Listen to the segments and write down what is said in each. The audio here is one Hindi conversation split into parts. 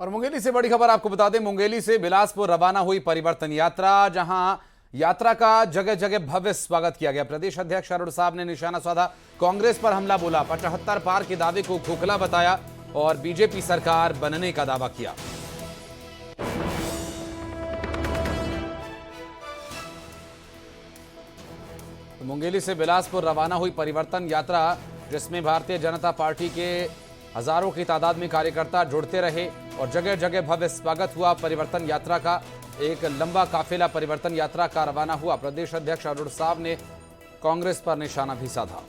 और मुंगेली से बड़ी खबर आपको बता दें, मुंगेली से बिलासपुर रवाना हुई परिवर्तन यात्रा, जहां यात्रा का जगह जगह भव्य स्वागत किया गया। प्रदेश अध्यक्ष अरुण साहब ने निशाना साधा, कांग्रेस पर हमला बोला, 75 पार के दावे को खोखला बताया और बीजेपी सरकार बनने का दावा किया। तो मुंगेली से बिलासपुर रवाना हुई परिवर्तन यात्रा, जिसमें भारतीय जनता पार्टी के हजारों की तादाद में कार्यकर्ता जुड़ते रहे और जगह जगह भव्य स्वागत हुआ। परिवर्तन यात्रा का एक लंबा काफिला परिवर्तन यात्रा का रवाना हुआ। प्रदेश अध्यक्ष अरुण साहब ने कांग्रेस पर निशाना भी साधा।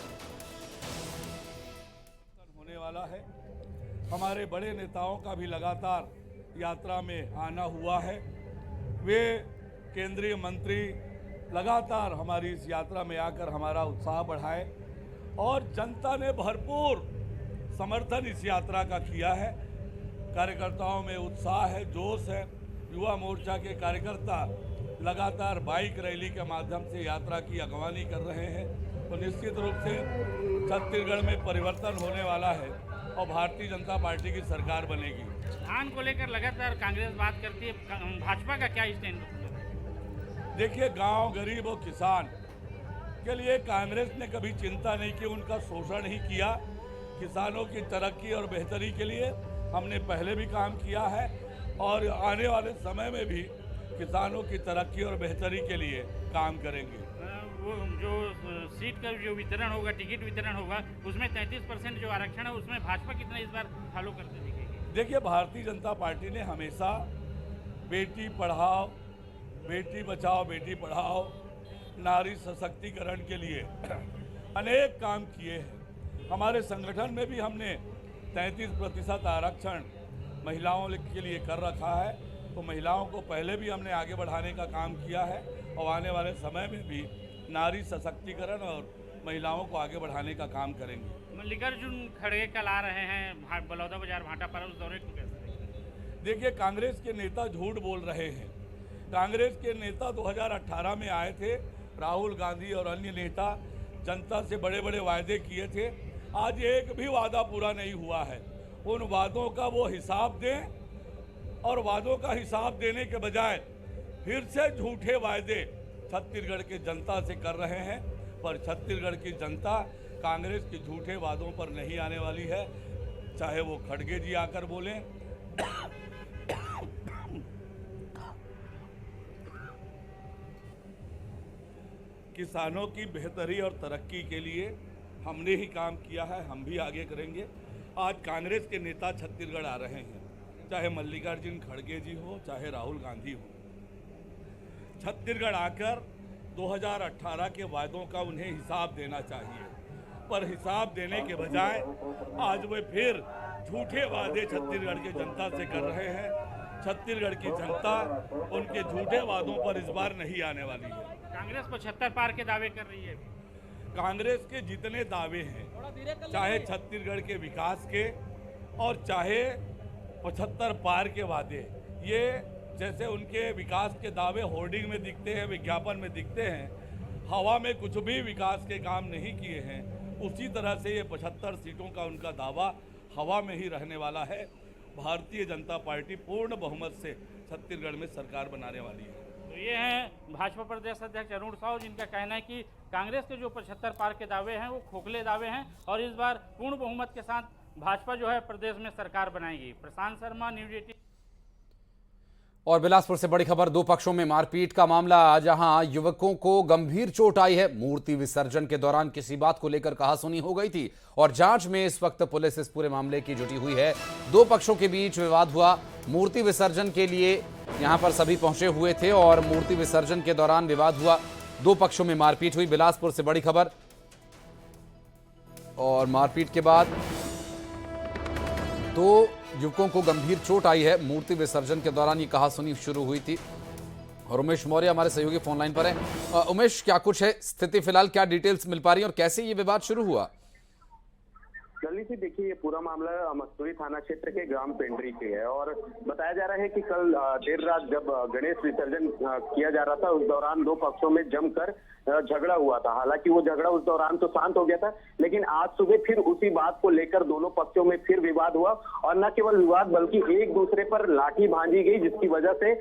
होने वाला है, हमारे बड़े नेताओं का भी लगातार यात्रा में आना हुआ है। वे केंद्रीय मंत्री लगातार हमारी इस यात्रा में आकर हमारा उत्साह बढ़ाए और जनता ने भरपूर समर्थन इस यात्रा का किया है। कार्यकर्ताओं में उत्साह है, जोश है। युवा मोर्चा के कार्यकर्ता लगातार बाइक रैली के माध्यम से यात्रा की अगवानी कर रहे हैं। तो निश्चित रूप से छत्तीसगढ़ में परिवर्तन होने वाला है और भारतीय जनता पार्टी की सरकार बनेगी। धान को लेकर लगातार कांग्रेस बात करती है, भाजपा का क्या स्टैंड? देखिए, गांव, गरीब और किसान के लिए कांग्रेस ने कभी चिंता नहीं की, उनका शोषण ही किया। किसानों की तरक्की और बेहतरी के लिए हमने पहले भी काम किया है और आने वाले समय में भी किसानों की तरक्की और बेहतरी के लिए काम करेंगे। वो जो सीट का जो वितरण होगा, टिकट वितरण होगा, उसमें 33% जो आरक्षण है, उसमें भाजपा कितना इस बार फॉलो करते दिखेगी? देखिए, भारतीय जनता पार्टी ने हमेशा बेटी पढ़ाओ, बेटी बचाओ, बेटी पढ़ाओ, नारी सशक्तिकरण के लिए अनेक काम किए हैं। हमारे संगठन में भी हमने 33% आरक्षण महिलाओं के लिए कर रखा है। तो महिलाओं को पहले भी हमने आगे बढ़ाने का काम किया है और आने वाले समय में भी नारी सशक्तिकरण और महिलाओं को आगे बढ़ाने का काम करेंगे। मल्लिकार्जुन खड़गे कल आ रहे हैं बलौदा बाजार भाटा पर, उस दौरे को कैसे देखते? देखिए, कांग्रेस के नेता झूठ बोल रहे हैं। कांग्रेस के नेता 2018 में आए थे, राहुल गांधी और अन्य नेता जनता से बड़े बड़े वायदे किए थे। आज एक भी वादा पूरा नहीं हुआ है। उन वादों का वो हिसाब दें और वादों का हिसाब देने के बजाय फिर से झूठे वायदे छत्तीसगढ़ की जनता से कर रहे हैं। पर छत्तीसगढ़ की जनता कांग्रेस के झूठे वादों पर नहीं आने वाली है, चाहे वो खड़गे जी आकर बोलें। किसानों की बेहतरी और तरक्की के लिए हमने ही काम किया है, हम भी आगे करेंगे। आज कांग्रेस के नेता छत्तीसगढ़ आ रहे हैं, चाहे मल्लिकार्जुन खड़गे जी हो, चाहे राहुल गांधी हो। छत्तीसगढ़ आकर 2018 के वायदों का उन्हें हिसाब देना चाहिए, पर हिसाब देने के बजाय आज वे फिर झूठे वादे छत्तीसगढ़ की जनता से कर रहे हैं। छत्तीसगढ़ की जनता उनके झूठे वादों पर इस बार नहीं आने वाली है। कांग्रेस 75 पार के दावे कर रही है। कांग्रेस के जितने दावे हैं, चाहे छत्तीसगढ़ के विकास के और चाहे 75 पार के वादे, ये जैसे उनके विकास के दावे होर्डिंग में दिखते हैं, विज्ञापन में दिखते हैं, हवा में कुछ भी विकास के काम नहीं किए हैं, उसी तरह से ये 75 सीटों का उनका दावा हवा में ही रहने वाला है। भारतीय जनता पार्टी पूर्ण बहुमत से छत्तीसगढ़ में सरकार बनाने वाली है। तो ये हैं भाजपा प्रदेश अध्यक्ष अरुण साहू, जिनका कहना है कि कांग्रेस के जो 75 पार के दावे हैं वो खोखले दावे हैं और इस बार पूर्ण बहुमत के साथ भाजपा जो है प्रदेश में सरकार बनाएगी। प्रशांत शर्मा, न्यूज 18। और बिलासपुर से बड़ी खबर, दो पक्षों में मारपीट का मामला, जहां युवकों को गंभीर चोट आई है। मूर्ति विसर्जन के दौरान किसी बात को लेकर कहासुनी हो गई थी और जांच में इस वक्त पुलिस इस पूरे मामले की जुटी हुई है। दो पक्षों के बीच विवाद हुआ। मूर्ति विसर्जन के लिए यहां पर सभी पहुंचे हुए थे और मूर्ति विसर्जन के दौरान विवाद हुआ, दो पक्षों में मारपीट हुई। बिलासपुर से बड़ी खबर, और मारपीट के बाद दो युवकों को गंभीर चोट आई है। मूर्ति विसर्जन के दौरान ये कहासुनी शुरू हुई थी। और उमेश मौर्य हमारे सहयोगी फोन लाइन पर है। उमेश, क्या कुछ है स्थिति फिलहाल, क्या डिटेल्स मिल पा रही है और कैसे ये विवाद शुरू हुआ? ललित जी, देखिए ये पूरा मामला मस्तूरी थाना क्षेत्र के ग्राम पेंड्री के है और बताया जा रहा है कि कल देर रात जब गणेश विसर्जन किया जा रहा था उस दौरान दो पक्षों में जमकर झगड़ा हुआ था। हालांकि वो झगड़ा उस दौरान तो शांत हो गया था, लेकिन आज सुबह फिर उसी बात को लेकर दोनों पक्षों में फिर विवाद हुआ और न केवल विवाद बल्कि एक दूसरे पर लाठी भांजी गई, जिसकी वजह से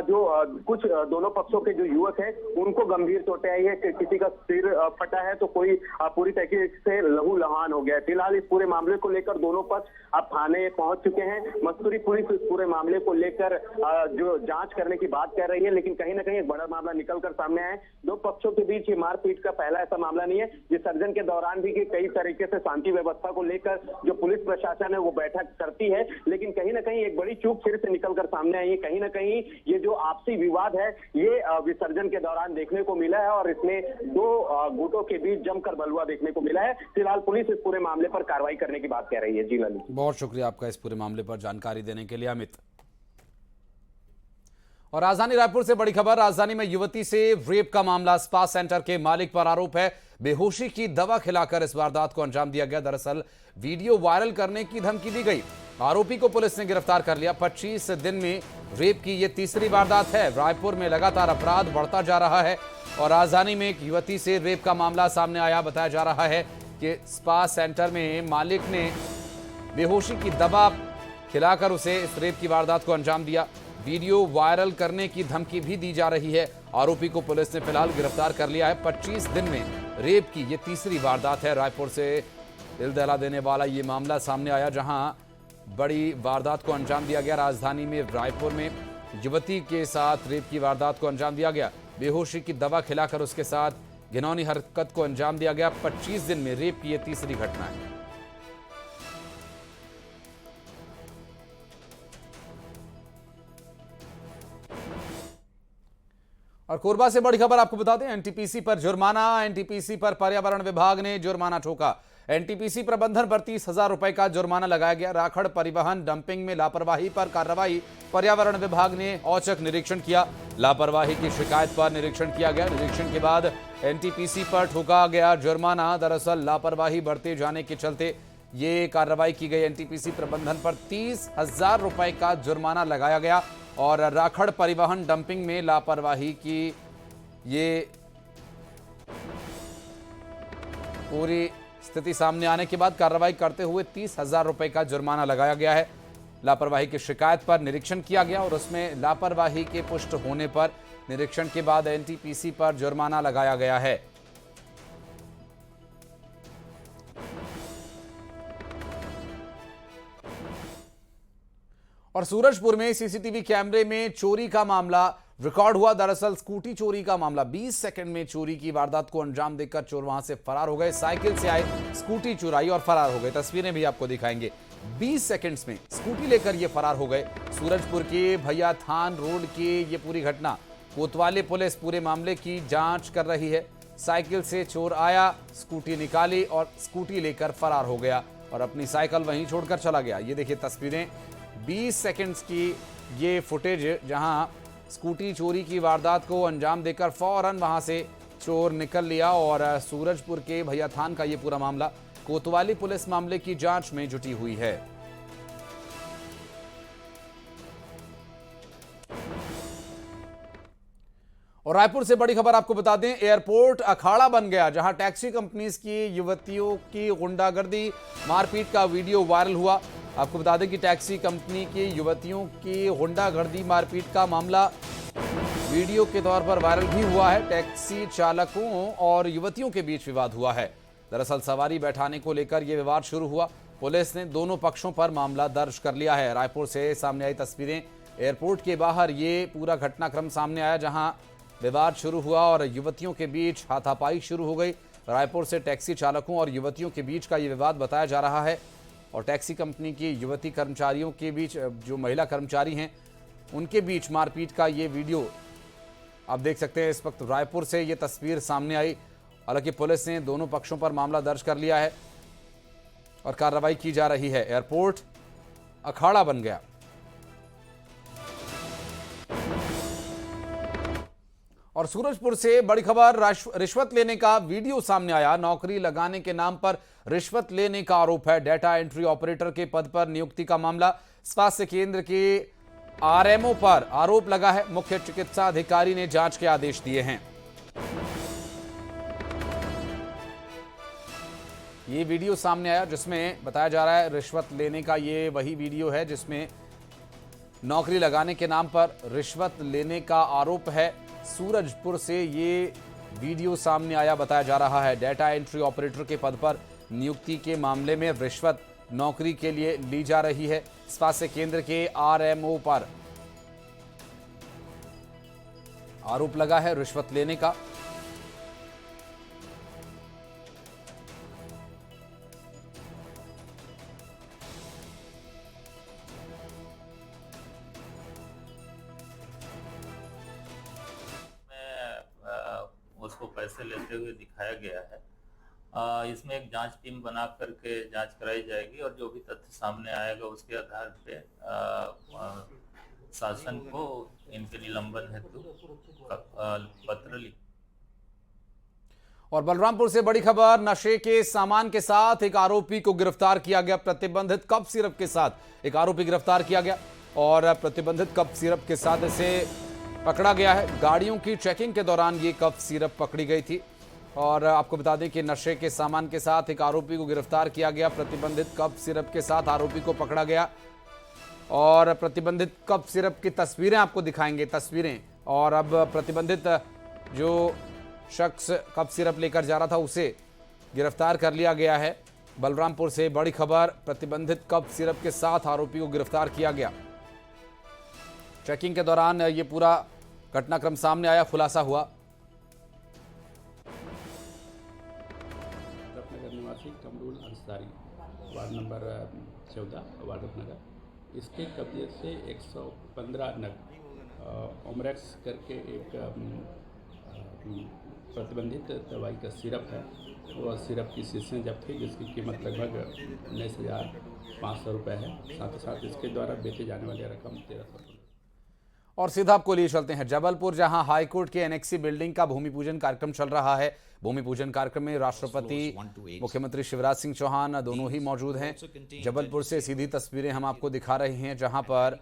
जो कुछ दोनों पक्षों के जो युवक हैं उनको गंभीर चोटें आई है। किसी का सिर फटा है तो कोई पूरी तरीके से लहूलुहान हो गया है। फिलहाल इस पूरे मामले को लेकर दोनों पक्ष अब थाने पहुंच चुके हैं। मस्तूरी पुलिस इस पूरे मामले को लेकर जो जांच करने की बात कर रही है, लेकिन कहीं ना कहीं एक बड़ा मामला निकलकर सामने आया है। दो पक्षों के बीच ये मारपीट का पहला ऐसा मामला नहीं है। विसर्जन के दौरान भी कई तरीके से शांति व्यवस्था को लेकर जो पुलिस प्रशासन है वो बैठक करती है, लेकिन कहीं ना कहीं एक बड़ी चूक फिर से निकलकर सामने आई है। कहीं ना कहीं ये जो आपसी विवाद है ये विसर्जन के दौरान देखने को मिला है और इसमें दो गुटों के बीच जमकर बलवा देखने को मिला है। फिलहाल पुलिस इस पूरे मामले पर कार्रवाई करने की बात कह रही है। जी ललित, बहुत शुक्रिया आपका इस पूरे मामले पर जानकारी देने के लिए अमित। और राजधानी रायपुर से बड़ी खबर, राजधानी में युवती से रेप का मामला। स्पा सेंटर के मालिक पर आरोप है बेहोशी की दवा खिलाकर इस वारदात को अंजाम दिया गया। दरअसल वीडियो वायरल करने की धमकी दी गई। आरोपी को पुलिस ने गिरफ्तार कर लिया। 25 दिन में रेप की यह तीसरी वारदात है। रायपुर में लगातार अपराध बढ़ता जा रहा है और राजधानी में एक युवती से रेप का मामला सामने आया। बताया जा रहा है कि स्पा सेंटर में मालिक ने बेहोशी की दवा खिलाकर उसे इस रेप की वारदात को अंजाम दिया। वीडियो वायरल करने की धमकी भी दी जा रही है। आरोपी को पुलिस ने फिलहाल गिरफ्तार कर लिया है। 25 दिन में रेप की यह तीसरी वारदात है। रायपुर से दिल दहला देने वाला ये मामला सामने आया, जहां बड़ी वारदात को अंजाम दिया गया। राजधानी में रायपुर में युवती के साथ रेप की वारदात को अंजाम दिया गया। बेहोशी की दवा खिलाकर उसके साथ घिनौनी हरकत को अंजाम दिया गया। 25 दिन में रेप की यह तीसरी घटना है। और कोरबा से बड़ी खबर आपको बता दें, एनटीपीसी पर जुर्माना। एनटीपीसी पर पर्यावरण विभाग ने जुर्माना ठोका। एनटीपीसी प्रबंधन पर 30,000 रुपए का जुर्माना लगाया गया। राखड़ परिवहन डंपिंग में लापरवाही पर कार्रवाई। पर्यावरण विभाग ने औचक निरीक्षण किया। लापरवाही की शिकायत पर निरीक्षण किया गया। निरीक्षण के बाद एनटीपीसी पर ठोका गया जुर्माना। दरअसल लापरवाही बढ़ते जाने के चलते ये कार्रवाई की गई। एनटीपीसी प्रबंधन पर 30,000 रुपए का जुर्माना लगाया गया और राखड़ परिवहन डंपिंग में लापरवाही की ये पूरी स्थिति सामने आने के बाद कार्रवाई करते हुए 30,000 रुपए का जुर्माना लगाया गया है। लापरवाही की शिकायत पर निरीक्षण किया गया और उसमें लापरवाही के पुष्ट होने पर निरीक्षण के बाद एनटीपीसी पर जुर्माना लगाया गया है। और सूरजपुर में सीसीटीवी कैमरे में चोरी का मामला रिकॉर्ड हुआ। दरअसल स्कूटी चोरी का मामला। 20 सेकंड में चोरी की वारदात को अंजाम देकर चोर वहां से फरार हो गए। साइकिल से आए, स्कूटी चुराई और फरार हो गए। तस्वीरें भी आपको दिखाएंगे। 20 सेकंड्स में स्कूटी लेकर ये फरार हो गए। सूरजपुर के भैया थान रोड की ये पूरी घटना। कोतवाली पुलिस पूरे मामले की जांच कर रही है। साइकिल से चोर आया, स्कूटी निकाली और स्कूटी लेकर फरार हो गया और अपनी साइकिल वहीं छोड़कर चला गया। ये देखिए तस्वीरें, 20 सेकंड्स की ये फुटेज, जहां स्कूटी चोरी की वारदात को अंजाम देकर फौरन वहां से चोर निकल लिया। और सूरजपुर के भैया थान का ये पूरा मामला। कोतवाली पुलिस मामले की जांच में जुटी हुई है। और रायपुर से बड़ी खबर आपको बता दें, एयरपोर्ट अखाड़ा बन गया, जहां टैक्सी कंपनीज की युवतियों की गुंडागर्दी मारपीट का वीडियो वायरल हुआ। आपको बता दें कि टैक्सी कंपनी की युवतियों की गुंडागर्दी मारपीट का मामला वीडियो के तौर पर वायरल भी हुआ है। टैक्सी चालकों और युवतियों के बीच विवाद हुआ है। दरअसल सवारी बैठाने को लेकर यह विवाद शुरू हुआ। पुलिस ने दोनों पक्षों पर मामला दर्ज कर लिया है। रायपुर से सामने आई तस्वीरें, एयरपोर्ट के बाहर ये पूरा घटनाक्रम सामने आया, जहां विवाद शुरू हुआ और युवतियों के बीच हाथापाई शुरू हो गई। रायपुर से टैक्सी चालकों और युवतियों के बीच का ये विवाद बताया जा रहा है और टैक्सी कंपनी की युवती कर्मचारियों के बीच, जो महिला कर्मचारी हैं, उनके बीच मारपीट का ये वीडियो आप देख सकते हैं। इस वक्त रायपुर से ये तस्वीर सामने आई। हालांकि पुलिस ने दोनों पक्षों पर मामला दर्ज कर लिया है और कार्रवाई की जा रही है। एयरपोर्ट अखाड़ा बन गया। और सूरजपुर से बड़ी खबर, रिश्वत लेने का वीडियो सामने आया। नौकरी लगाने के नाम पर रिश्वत लेने का आरोप है। डेटा एंट्री ऑपरेटर के पद पर नियुक्ति का मामला। स्वास्थ्य केंद्र के आरएमओ पर आरोप लगा है। मुख्य चिकित्सा अधिकारी ने जांच के आदेश दिए हैं। ये वीडियो सामने आया जिसमें बताया जा रहा है रिश्वत लेने का। ये वही वीडियो है जिसमें नौकरी लगाने के नाम पर रिश्वत लेने का आरोप है। सूरजपुर से ये वीडियो सामने आया। बताया जा रहा है डेटा एंट्री ऑपरेटर के पद पर नियुक्ति के मामले में रिश्वत नौकरी के लिए ली जा रही है। स्वास्थ्य केंद्र के आरएमओ पर आरोप लगा है रिश्वत लेने का। उसको पैसे लेते हुए दिखाया गया है। इसमें एक जांच टीम बना करके जांच कराई जाएगी और जो भी तथ्य सामने आएगा उसके आधार पे शासन को इनके निलंबन हेतु पत्र लिख। और बलरामपुर से बड़ी खबर, नशे के सामान के साथ एक आरोपी को गिरफ्तार किया गया। प्रतिबंधित कफ सिरप के साथ एक आरोपी गिरफ्तार किया गया और प्रतिबंधित कफ सिरप के साथ इसे पकड़ा गया है। गाड़ियों की चेकिंग के दौरान ये कफ सिरप पकड़ी गई थी। और आपको बता दें कि नशे के सामान के साथ एक आरोपी को गिरफ्तार किया गया। प्रतिबंधित कफ सिरप के साथ आरोपी को पकड़ा गया और प्रतिबंधित कफ सिरप की तस्वीरें आपको दिखाएंगे, तस्वीरें। और अब प्रतिबंधित जो शख्स कफ सिरप लेकर जा रहा था उसे गिरफ्तार कर लिया गया है। बलरामपुर से बड़ी खबर, प्रतिबंधित कफ सिरप के साथ आरोपी को गिरफ्तार किया गया। चेकिंग के दौरान ये पूरा घटनाक्रम सामने आया, खुलासा हुआ। रत्नगर निवासी कमरुल अंसारी, वार्ड नंबर 14 वार्डनगर, इसके कब्जे से 115 नग ओमरेक्स करके एक प्रतिबंधित दवाई का सिरप है। वह सिरप की शीशियाँ जब्त हुई जिसकी कीमत लगभग 19,500 रुपये है। साथ ही साथ इसके द्वारा बेचे जाने वाली रकम 1300। और सीधा आपको लिए चलते हैं जबलपुर, जहां हाईकोर्ट के एनेक्सी बिल्डिंग का भूमि पूजन कार्यक्रम चल रहा है। भूमि पूजन कार्यक्रम में राष्ट्रपति, मुख्यमंत्री शिवराज सिंह चौहान दोनों ही मौजूद हैं। जबलपुर से सीधी तस्वीरें हम आपको दिखा रहे हैं जहां पर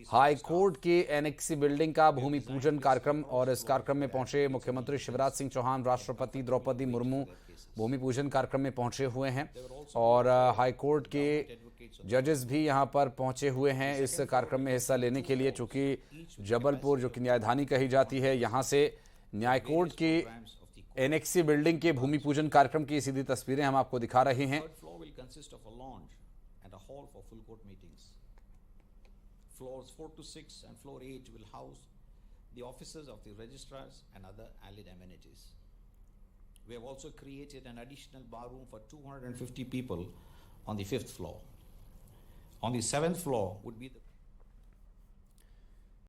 हाईकोर्ट के एनेक्सी बिल्डिंग का भूमि पूजन कार्यक्रम, और इस कार्यक्रम में पहुंचे मुख्यमंत्री शिवराज सिंह चौहान, राष्ट्रपति द्रौपदी मुर्मू भूमि पूजन कार्यक्रम में पहुंचे हुए हैं। और हाईकोर्ट के जजेस भी यहां पर पहुंचे हुए हैं इस कार्यक्रम में हिस्सा लेने के लिए। चूंकि जबलपुर जो कि न्यायधानी कही जाती है, यहां से न्यायकोर्ट की एनेक्सी बिल्डिंग के भूमि पूजन कार्यक्रम की सीधी तस्वीरें हम आपको दिखा रहे हैं। Floors 4 to 6 and floor 8 will house the offices of the registrars and other allied amenities. We have also created an additional bar room for 250 people on the 5th floor. On the 7th floor would be the